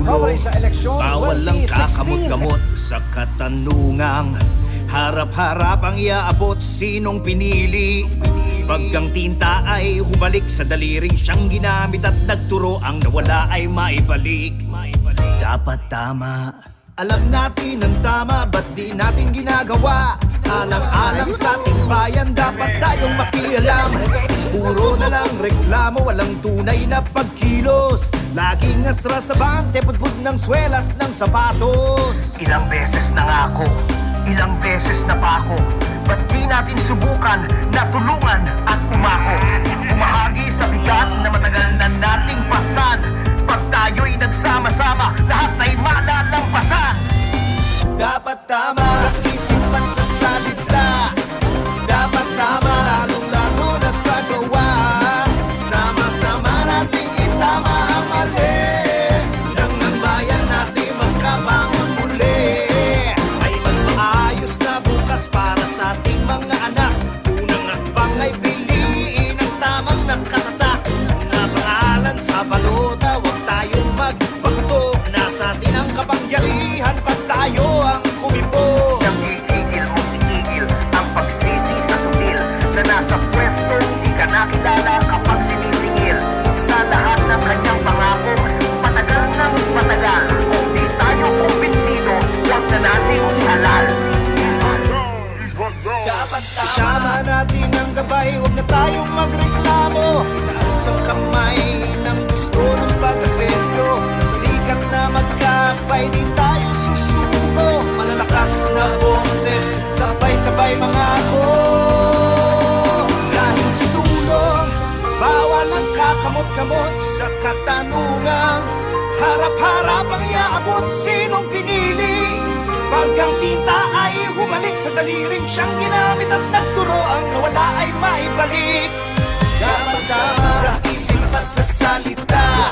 ulo. Coverage sa eleksyon Bawal lang 2016. kakamot-kamot sa katanungang harap-harap ang iaabot sinong pinili. Paggang tinta ay humalik sa daliring siyang ginamit at nagturo ang nawala ay maibalik. Dapat tama. Alam natin ang tama, ba't di natin ginagawa? Alang-alang sa ating bayan, dapat tayong makialam. Puro na lang reklamo, walang tunay na pagkilos. Laging atras sa bante, budbud ng swelas ng sapatos. Ilang beses na nga ako, ilang beses na pa ako. Ba't di natin subukan na tulungan at umako? Umahagi sa bigat na matagal na nating pasan. Pag tayo'y nagsama-sama, lahat ay malalampasan. Dapat tama sa isipan sa salita. Dapat tama lalong-lalo na sa gawa. Sama-sama nating itama ang mali. Nang ang bayan natin magkabangon muli. Ay mas maayos na bukas para sa ating mga anak. Unang hakbang ay piliin ang tamang nakatatak. Na pangalan sa balota, huwag tayong magpakato. Nasa atin ang kapangyarihan pag tayo ang kumipo. Nagigigil mo tigil ang pagsisi sa sutil na nasa pwesto hindi ka nakilala kapag sinisingil sa lahat ng kanyang pangako. Matagal nang matagal kung di tayo kumbinsido, huwag na nating ihalal. Dapat tama natin ang gabay, huwag na tayong magreklamo. Itaas ang kamay ng gusto ng pag-asenso. Likat na magkakbay, di tayo susuko. Malalakas na boses, sabay-sabay mga ako. Dahil sa tulong, bawal ang kakamot-kamot sa katanungang harap-harap ang iaabot sinong pinili. Paggang tinta ay humalik sa daliring siyang ginamit at nagturo ang nawala ay maibalik. Dapat tama sa isip at sa salita.